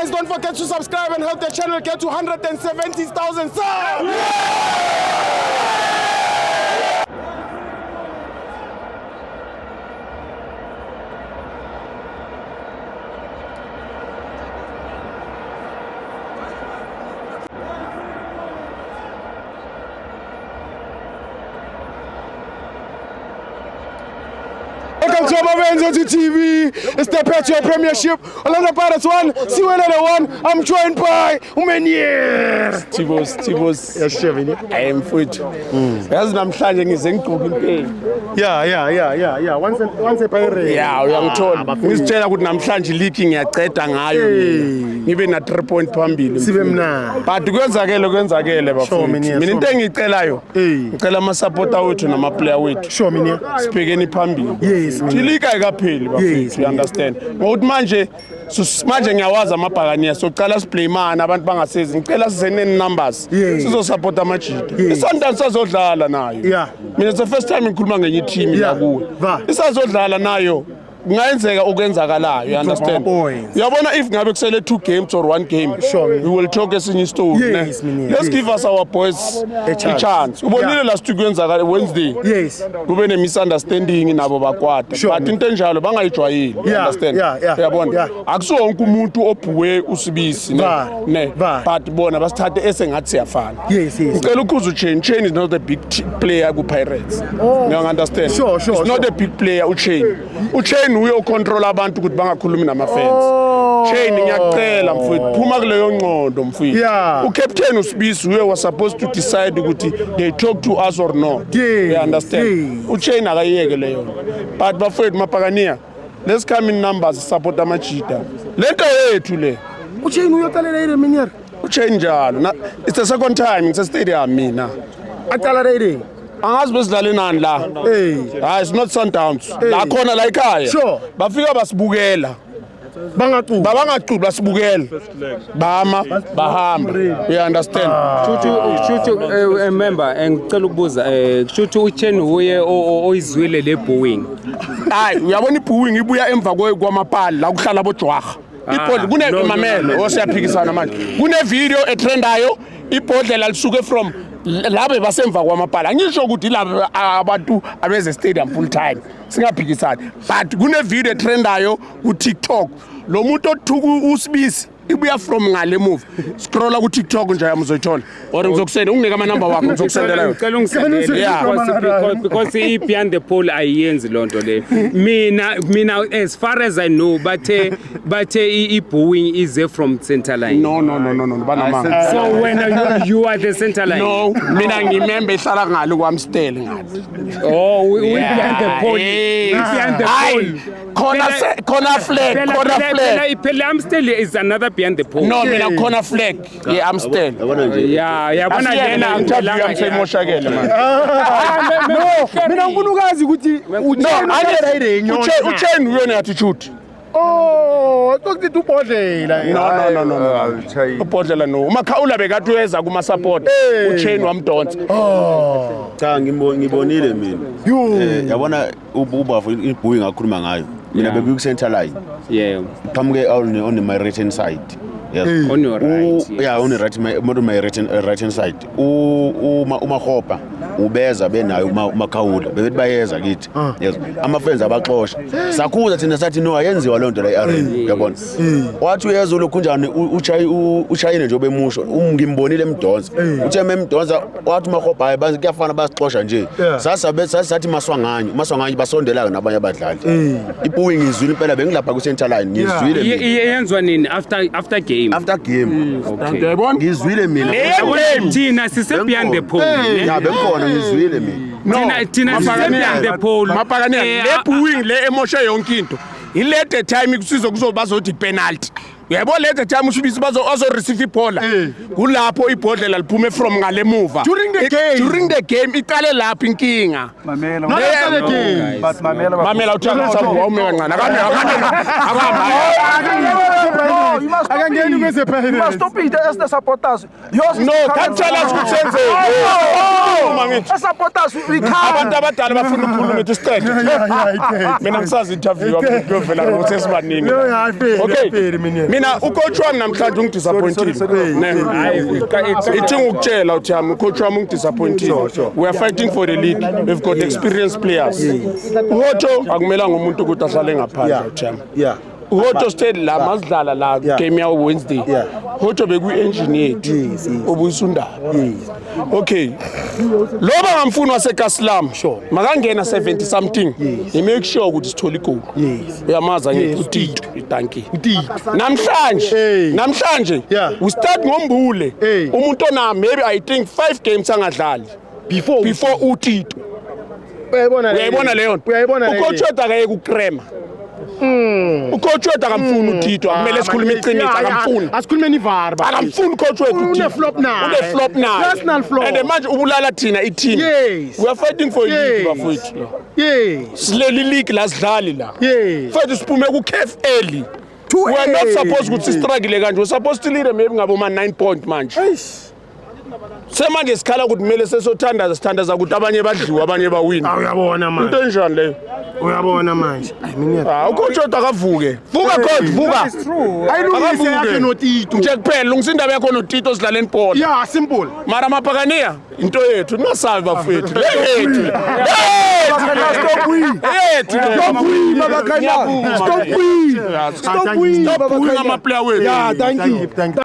guys, don't forget to subscribe and help the channel get to 170,000 subs. Welcome to Mabenzo TV. It's the Petro Premiership. Orlando Pirates 1, Siwelele 1. I'm joined by Umenier. Tibos. I am foot. Yazi namhlanje ngize ngigqoka impela. Yeah. Once a pirate. Yeah, uyangithola. Ngisitshela ukuthi namhlanje league ngiyaceda ngayo. Ngibe na 3 point phambili. Sibe mna. But kwenzakele bafowethu. Mina into engicelayo. Ngicela ama supporter wethu nama player wethu. Sure Menier. Sibhekeni phambili. Yes. Tilika ayikapheli bafowethu. You understand? Ngokuthi manje ngiyawazi amabhakaniya soqala siplay mana abantu bangasezi ngicela sizene numbers sizo support amajida iSundowns sazodlala nayo mina it's the first time ngikhuluma ngenye team la kuwe isazodlala nayo kungayenzeka okwenzakalayo you understand uyabona if ngabe kusele 2 games or 1 game we will talk esinye story let's give us our boys a chance ubonile last week kwenzakala Wednesday kube ne misunderstanding nabo bakwata but into enjalo bangayijwayeli you understand uyabona akuso wonke umuntu obhuwe usibisi ne but bona basithathe esengathi siyafana ngicela ukhuza Chain is not a big player ku Pirates you understand it's not a big player Chain uyo control abantu ukuthi bangakhulumi nama fans Chain ngiyacela mfowethu phuma kuleyo ngqondo mfowethu ucaptain uSibisi uye was supposed to decide ukuthi they talk to us or not you understand Chain akayeke leyo but bafowethu mapakaniya let's come in numbers support amajida lento yethu le Chain uyotalela ile Menier Chain njalo it's the second time it's a stadium mina aqala rating angazi besidlale nani la it's not Sundowns la khona la ekhaya bafika basibukela bangacuba basibukela bahamba you understand Shuthu remember ngicela ukubuza Shuthu Chain uye oyizwile le booing uyabona ibooing ibuya emva kwamapali la kuhlala abojwaga ibhodle kunemamelo osiyaphikisana manje kune video etrendayo ibhodlela lisuke from labe basemva kwamapala angisho ukuthi laba abantu abeze stadium full time singaphikisana but kune video etrendayo ku TikTok lo muntu othuku uSibisi ibuya from ngale move scrolla ku TikTok nje yamuzoyithola or ngizokusenda unginike ama number wakho ngizokusendela ngicela ungisendele because beyond the pole ayenzi lonto le mina as far as I know but booing is from center line no banamanga so when you are the center line no mina ngimembe ihlala ngalo kwamstel ngalo we beyond the pole corner flag iphela Amstel is another beyond the pole no mina corner flag Amstel yabona yena ngicela ngimoshakele man no mina ngifuna ukazi ukuthi Chain uyona attitude tokuthi ubhodlela no ubhodlela no uMakhawula bekathi uyeza kuma support Chain wamdonsa cha ngibonile mina yabona ubavu ibooing akhuluma ngayo mina beku center line qamuke on my right hand side yes on your right on my right hand side uMakhopa ubeza benayo uMakhawula bebethi bayeza kithi yes ama-fans abaxosha sakhuza thina sathi no ayenziwa loo nto la e-arena uyabona wathi uyeza ulokhu njani ushayine nje obemusho ngimbonile emdonsa uthe emdonsa wathi uMakhopa hayi kuyafana basixosha nje sathi maswanganyi basondela nabanye abadlali ibooing ngizwile impela bengilapha ku-center line ngizwile yenziwa nini after game okay ngizwile mina thina sise beyond the pole bengkhona ngizwile mina thina sise beyond the pole mapakaniya le booing le emoshe yonke into ilete time kusizo kuzobazothi penalty yebo lethe time uSibisi bazo receive ibhola kulapho ibhodlela liphume from ngale muva during the game iqale lapho inkinga mamela uthanga sabu wawumeka kancane akangeni As a parent. You must stop it as the supporters. Yours is No, to come can't and- tell us ukuthi senzeni. As supporters, we can't. Abantu abadala bafuna ukukhuluma ukuthi siqede. Mina ngisazi interview wami kuyovela ukuthi esibaningi. Okay. Mina ucoach wami namhlanje ungidisappointile. Ithi ngikutshela uthi yami ucoach wami ungidisappointile. We are fighting for the league. We've got experienced players. Uhoto akumelanga umuntu ukuthi ahlale ngaphandle uthi yami. Yeah. Uhoto stayed la masidlala la game ya Wednesday. Uhoto bekuyi-engineer. Ubuyisa undaba. Okay. Loba ngamfuni waseKaslam. Makangena 70 something. He make sure ukuthi sithola igoli. Uyamaza ngikutito itanki. Namhlanje we start ngombule. Umuntu ona maybe I think 5 games angadlali before uTito. Uyayibona leyo nto. Ucoach wethu akayeke ukukrema. Ucoach wethu akamfuni uTito, akumele sikhulume iqiniso akamfuni. Asikhulume nivar ba. Akamfuni coach wethu. Une-flop naye. Une-flop naye. Personal flop. And manje ubulala thina i-team. Yes. We are fighting for Yes. you bafowethu. Yes. Sileli league la sidlali la. Yes. Fethu siphume ku-CAF early. We are not supposed ukuthi struggle kanje. We're supposed to lead maybe ngabo ma 9 point manje. Semanje sikhala ukuthi kumele sithandaza ukuthi abanye badliwa abanye bawina. Uyabona manje. Into enjani leyo? Uyabona manje. Ucoach wethu akavuke. Vuka coach, vuka. Ayilungise yakhe noTito. Nje kuphela lungisa indaba yakho noTito sidlaleni ibhola. Yeah, simple. Mara maphakaniya into yethu ningasabi bafethu. Yethu. Stop we. Yethu. Stop we, Babakanya. Stop we. Stop we. Stop we ama player wethu. Yeah, thank you. Thank you.